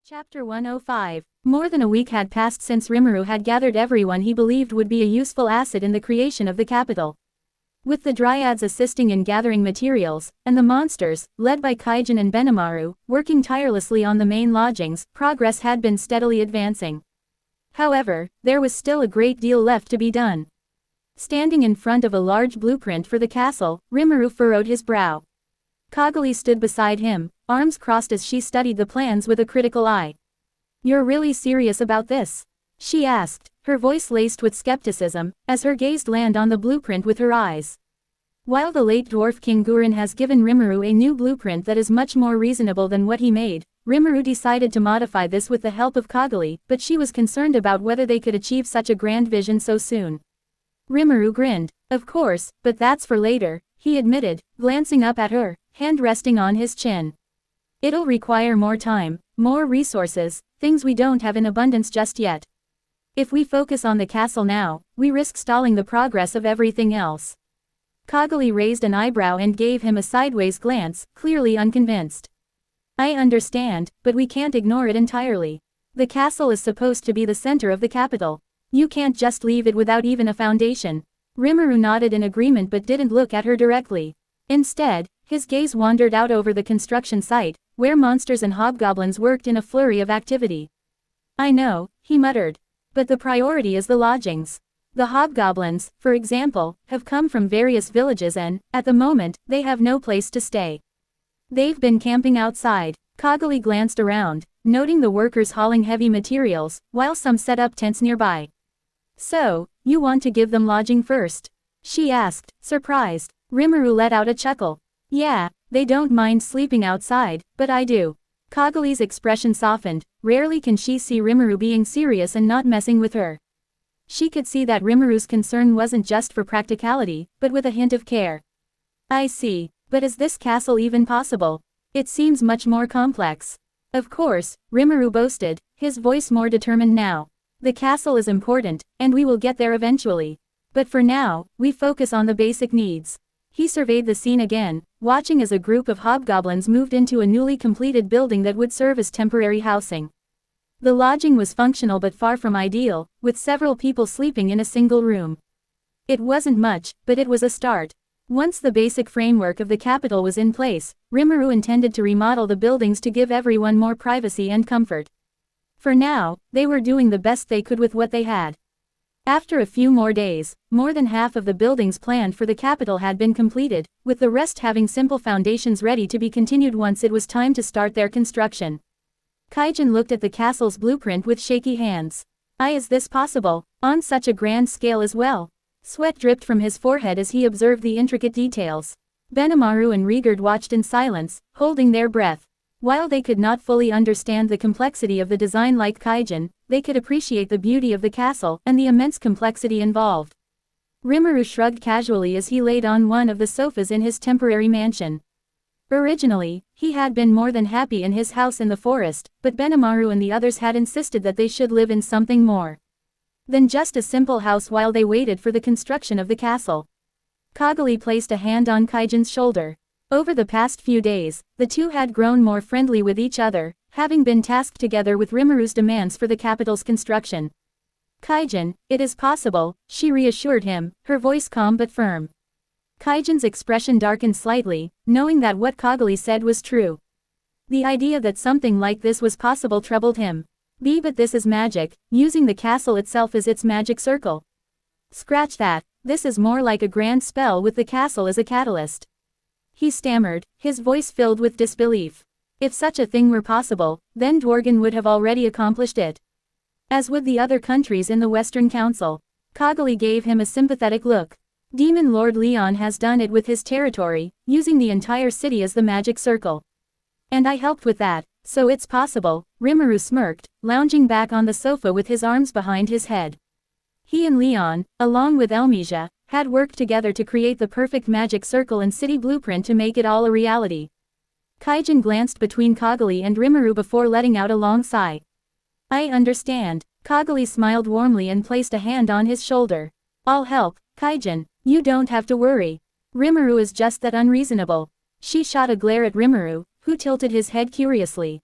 Chapter 105. More than a week had passed since Rimuru had gathered everyone he believed would be a useful asset in the creation of the capital. With the dryads assisting in gathering materials, and the monsters, led by Kaijin and Benimaru, working tirelessly on the main lodgings, progress had been steadily advancing. However, there was still a great deal left to be done. Standing in front of a large blueprint for the castle, Rimuru furrowed his brow. Kaguli stood beside him, arms crossed as she studied the plans with a critical eye. "You're really serious about this?" she asked, her voice laced with skepticism, as her gaze landed on the blueprint with her eyes. While the late dwarf King Gurin has given Rimuru a new blueprint that is much more reasonable than what he made, Rimuru decided to modify this with the help of Kaguli, but she was concerned about whether they could achieve such a grand vision so soon. Rimuru grinned. "Of course, but that's for later," he admitted, glancing up at her, hand resting on his chin. "It'll require more time, more resources, things we don't have in abundance just yet. If we focus on the castle now, we risk stalling the progress of everything else." Kaguli raised an eyebrow and gave him a sideways glance, clearly unconvinced. "I understand, but we can't ignore it entirely. The castle is supposed to be the center of the capital. You can't just leave it without even a foundation." Rimuru nodded in agreement but didn't look at her directly. Instead, his gaze wandered out over the construction site, where monsters and hobgoblins worked in a flurry of activity. "I know," he muttered. "But the priority is the lodgings. The hobgoblins, for example, have come from various villages and, at the moment, they have no place to stay. They've been camping outside." Kaguli glanced around, noting the workers hauling heavy materials, while some set up tents nearby. "So, you want to give them lodging first?" she asked, surprised. Rimuru let out a chuckle. "Yeah, they don't mind sleeping outside, but I do." Kaguli's expression softened. Rarely can she see Rimuru being serious and not messing with her. She could see that Rimuru's concern wasn't just for practicality, but with a hint of care. "I see, but is this castle even possible? It seems much more complex." "Of course," Rimuru boasted, his voice more determined now. "The castle is important, and we will get there eventually. But for now, we focus on the basic needs." He surveyed the scene again, watching as a group of hobgoblins moved into a newly completed building that would serve as temporary housing. The lodging was functional but far from ideal, with several people sleeping in a single room. It wasn't much, but it was a start. Once the basic framework of the capital was in place, Rimuru intended to remodel the buildings to give everyone more privacy and comfort. For now, they were doing the best they could with what they had. After a few more days, more than half of the buildings planned for the capital had been completed, with the rest having simple foundations ready to be continued once it was time to start their construction. Kaijin looked at the castle's blueprint with shaky hands. Is this possible, on such a grand scale as well?" Sweat dripped from his forehead as he observed the intricate details. Benimaru and Rigard watched in silence, holding their breath. While they could not fully understand the complexity of the design like Kaijin, they could appreciate the beauty of the castle and the immense complexity involved. Rimuru shrugged casually as he laid on one of the sofas in his temporary mansion. Originally, he had been more than happy in his house in the forest, but Benimaru and the others had insisted that they should live in something more than just a simple house while they waited for the construction of the castle. Kaguli placed a hand on Kaijin's shoulder. Over the past few days, the two had grown more friendly with each other, having been tasked together with Rimuru's demands for the capital's construction. "Kaijin, it is possible," she reassured him, her voice calm but firm. Kaijin's expression darkened slightly, knowing that what Kaguli said was true. The idea that something like this was possible troubled him. But this is magic, using the castle itself as its magic circle." "Scratch that, this is more like a grand spell with the castle as a catalyst," he stammered, his voice filled with disbelief. "If such a thing were possible, then Dworgen would have already accomplished it. As would the other countries in the Western Council." Kaguli gave him a sympathetic look. "Demon Lord Leon has done it with his territory, using the entire city as the magic circle. And I helped with that, so it's possible." Rimuru smirked, lounging back on the sofa with his arms behind his head. He and Leon, along with Elmesia, had worked together to create the perfect magic circle and city blueprint to make it all a reality. Kaijin glanced between Kaguli and Rimuru before letting out a long sigh. "I understand." Kaguli smiled warmly and placed a hand on his shoulder. "I'll help, Kaijin, you don't have to worry. Rimuru is just that unreasonable." She shot a glare at Rimuru, who tilted his head curiously.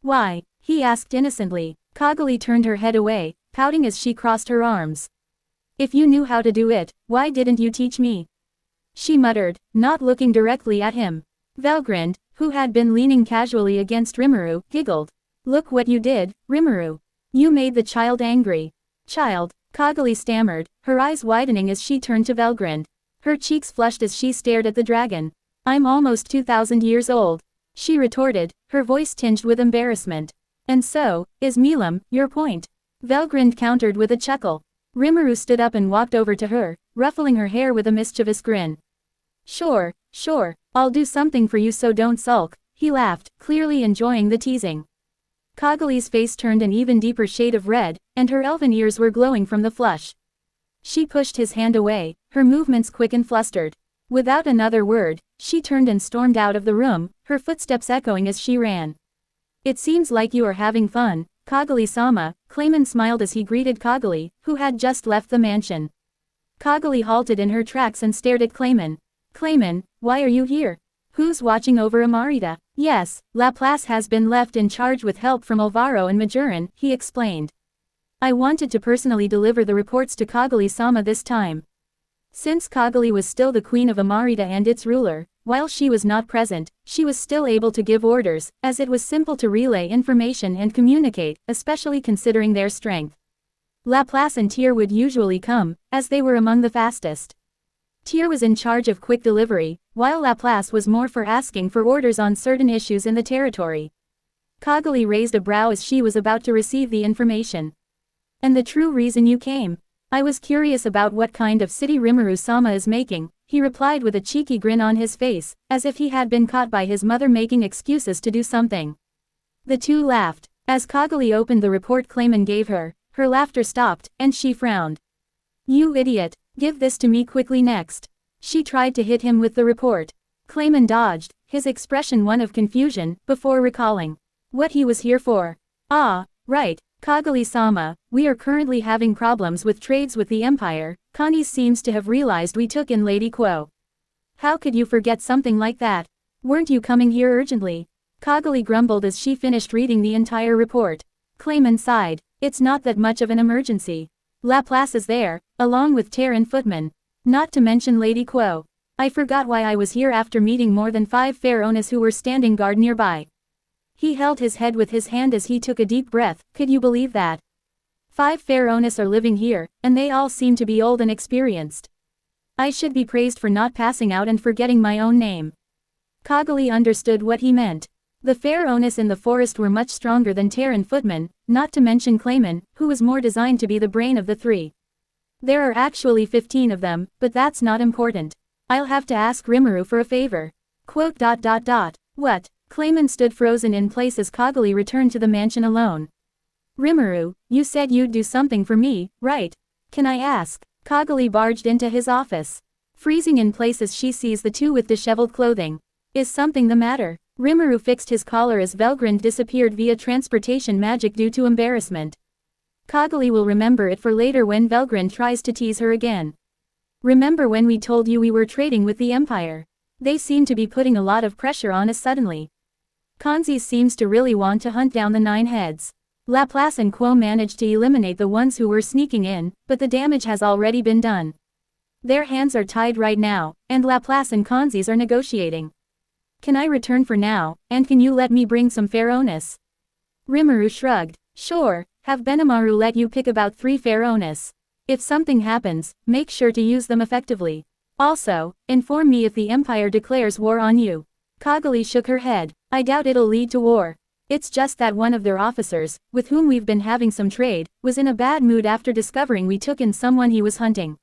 "Why?" he asked innocently. Kagali turned her head away, pouting as she crossed her arms. If you knew how to do it, why didn't you teach me? She muttered, not looking directly at him. Valgrind, who had been leaning casually against Rimuru, giggled. Look what you did, Rimuru. You made the child angry. Child, Kagali stammered, her eyes widening as she turned to Valgrind. Her cheeks flushed as she stared at the dragon. I'm almost 2,000 years old. She retorted, her voice tinged with embarrassment. And so, is Milam, your point? Valgrind countered with a chuckle. Rimuru stood up and walked over to her, ruffling her hair with a mischievous grin. Sure, I'll do something for you, so don't sulk, he laughed, clearly enjoying the teasing. Kagali's face turned an even deeper shade of red, and her elven ears were glowing from the flush. She pushed his hand away, her movements quick and flustered. Without another word, she turned and stormed out of the room, her footsteps echoing as she ran. It seems like you are having fun, Kagali-sama, Clayman smiled as he greeted Kagali, who had just left the mansion. Kagali halted in her tracks and stared at Clayman. Clayman, why are you here? Who's watching over Amarita? Yes, Laplace has been left in charge with help from Alvaro and Majoran, he explained. I wanted to personally deliver the reports to Kagali-sama this time. Since Kagali was still the queen of Amarita and its ruler, while she was not present, she was still able to give orders, as it was simple to relay information and communicate, especially considering their strength. Laplace and Tyr would usually come, as they were among the fastest. Tyr was in charge of quick delivery, while Laplace was more for asking for orders on certain issues in the territory. Kagali raised a brow as she was about to receive the information. And the true reason you came? I was curious about what kind of city Rimuru-sama is making, he replied with a cheeky grin on his face, as if he had been caught by his mother making excuses to do something. The two laughed. As Kagali opened the report Clayman gave her, her laughter stopped, and she frowned. You idiot, give this to me quickly next. She tried to hit him with the report. Clayman dodged, his expression one of confusion, before recalling what he was here for. Ah, right. Kagali-sama, we are currently having problems with trades with the Empire. Connie seems to have realized we took in Lady Quo. How could you forget something like that? Weren't you coming here urgently? Kagali grumbled as she finished reading the entire report. Clayman sighed. It's not that much of an emergency. Laplace is there, along with Ter and Footman. Not to mention Lady Quo. I forgot why I was here after meeting more than 5 pharaohs who were standing guard nearby. He held his head with his hand as he took a deep breath. Could you believe that? 5 pharaohs are living here, and they all seem to be old and experienced. I should be praised for not passing out and forgetting my own name. Kagali understood what he meant. The pharaohs in the forest were much stronger than Ter and Footman, not to mention Clayman, who was more designed to be the brain of the 3. There are actually 15 of them, but that's not important. I'll have to ask Rimuru for a favor. Quote. What? Clayman stood frozen in place as Kagali returned to the mansion alone. Rimuru, you said you'd do something for me, right? Can I ask? Kagali barged into his office. Freezing in place as she sees the two with disheveled clothing. Is something the matter? Rimuru fixed his collar as Valgrind disappeared via transportation magic due to embarrassment. Kagali will remember it for later when Valgrind tries to tease her again. Remember when we told you we were trading with the Empire? They seem to be putting a lot of pressure on us suddenly. Kanzi seems to really want to hunt down the 9 heads. Laplace and Quo managed to eliminate the ones who were sneaking in, but the damage has already been done. Their hands are tied right now, and Laplace and Kanzi's are negotiating. Can I return for now, and can you let me bring some pharaohs? Rimuru shrugged. Sure, have Benimaru let you pick about 3 pharaohs. If something happens, make sure to use them effectively. Also, inform me if the Empire declares war on you. Kagali shook her head. I doubt it'll lead to war. It's just that one of their officers, with whom we've been having some trade, was in a bad mood after discovering we took in someone he was hunting.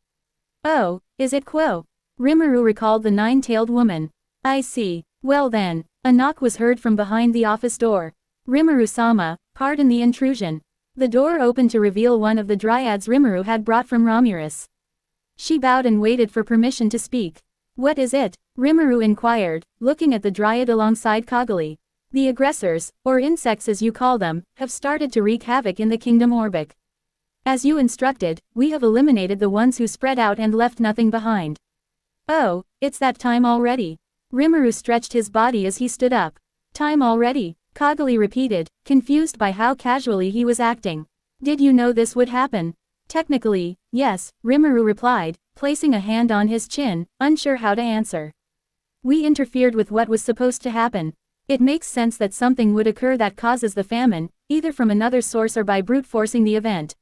Oh, is it Quo? Rimuru recalled the 9-tailed woman. I see. Well then, a knock was heard from behind the office door. Rimuru-sama, pardon the intrusion. The door opened to reveal one of the dryads Rimuru had brought from Romulus. She bowed and waited for permission to speak. What is it? Rimuru inquired, looking at the dryad alongside Kagali. The aggressors, or insects as you call them, have started to wreak havoc in the Kingdom Orbic. As you instructed, we have eliminated the ones who spread out and left nothing behind. Oh, it's that time already. Rimuru stretched his body as he stood up. Time already? Kagali repeated, confused by how casually he was acting. Did you know this would happen? Technically, yes, Rimuru replied, placing a hand on his chin, unsure how to answer. We interfered with what was supposed to happen. It makes sense that something would occur that causes the famine, either from another source or by brute forcing the event.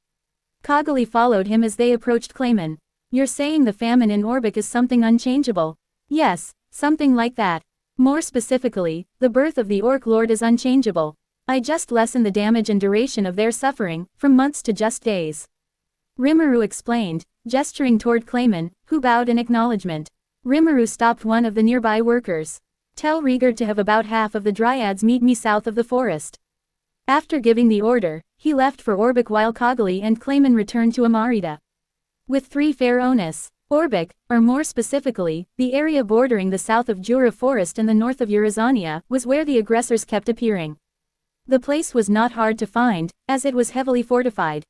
Kagali followed him as they approached Clayman. You're saying the famine in Orbic is something unchangeable? Yes, something like that. More specifically, the birth of the Orc Lord is unchangeable. I just lessen the damage and duration of their suffering, from months to just days. Rimuru explained, gesturing toward Clayman, who bowed in acknowledgement. Rimuru stopped one of the nearby workers. Tell Rigard to have about half of the Dryads meet me south of the forest. After giving the order, he left for Orbic while Kagali and Clayman returned to Amarita. With 3 fair onus, Orbic, or more specifically, the area bordering the south of Jura Forest and the north of Eurazania, was where the aggressors kept appearing. The place was not hard to find, as it was heavily fortified.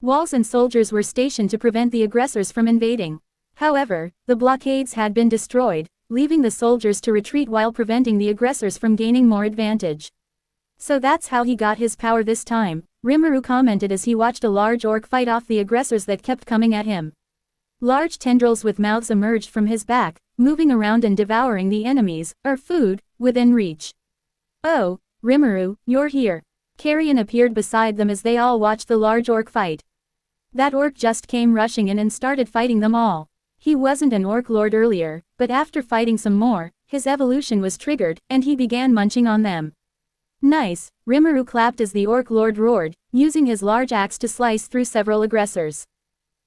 Walls and soldiers were stationed to prevent the aggressors from invading. However, the blockades had been destroyed, leaving the soldiers to retreat while preventing the aggressors from gaining more advantage. So that's how he got his power this time, Rimuru commented as he watched a large orc fight off the aggressors that kept coming at him. Large tendrils with mouths emerged from his back, moving around and devouring the enemies, or food, within reach. Oh, Rimuru, you're here. Carrion appeared beside them as they all watched the large orc fight. That orc just came rushing in and started fighting them all. He wasn't an orc lord earlier, but after fighting some more, his evolution was triggered, and he began munching on them. Nice, Rimuru clapped as the orc lord roared, using his large axe to slice through several aggressors.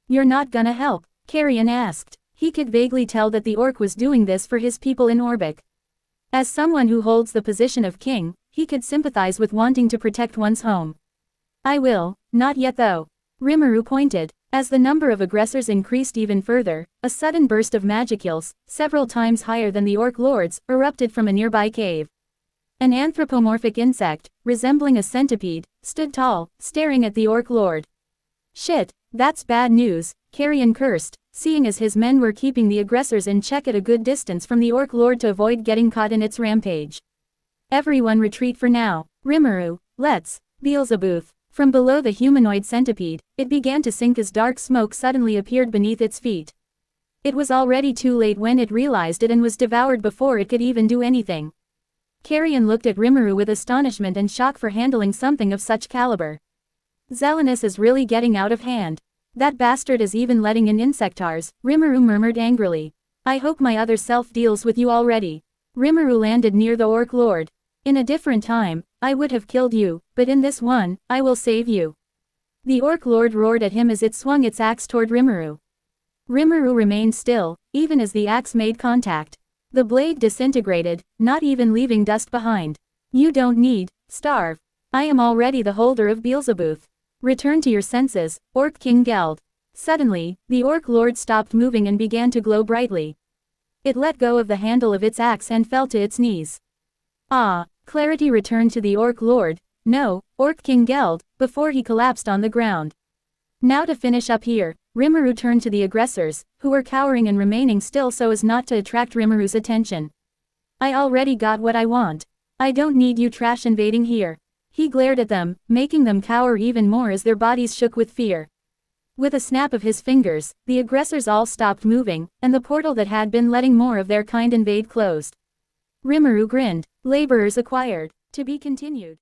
You're not gonna help? Carrion asked. He could vaguely tell that the orc was doing this for his people in Orbic. As someone who holds the position of king, he could sympathize with wanting to protect one's home. I will, not yet though. Rimuru pointed. As the number of aggressors increased even further, a sudden burst of magicals, several times higher than the orc lords, erupted from a nearby cave. An anthropomorphic insect, resembling a centipede, stood tall, staring at the orc lord. Shit, that's bad news, Carrion cursed, seeing as his men were keeping the aggressors in check at a good distance from the orc lord to avoid getting caught in its rampage. Everyone retreat for now. Rimuru, let's. Beelzebub. From below the humanoid centipede, it began to sink as dark smoke suddenly appeared beneath its feet. It was already too late when it realized it and was devoured before it could even do anything. Carrion looked at Rimuru with astonishment and shock for handling something of such caliber. Zealous is really getting out of hand. That bastard is even letting in insectars, Rimuru murmured angrily. I hope my other self deals with you already. Rimuru landed near the orc lord. In a different time, I would have killed you, but in this one, I will save you. The orc lord roared at him as it swung its axe toward Rimuru. Rimuru remained still, even as the axe made contact. The blade disintegrated, not even leaving dust behind. You don't need, starve. I am already the holder of Beelzebub. Return to your senses, Orc King Geld. Suddenly, the orc lord stopped moving and began to glow brightly. It let go of the handle of its axe and fell to its knees. Ah, clarity returned to the orc lord, no, Orc King Geld, before he collapsed on the ground. Now to finish up here, Rimuru turned to the aggressors, who were cowering and remaining still so as not to attract Rimuru's attention. I already got what I want. I don't need you trash invading here. He glared at them, making them cower even more as their bodies shook with fear. With a snap of his fingers, the aggressors all stopped moving, and the portal that had been letting more of their kind invade closed. Rimuru grinned. Laborers acquired. To be continued.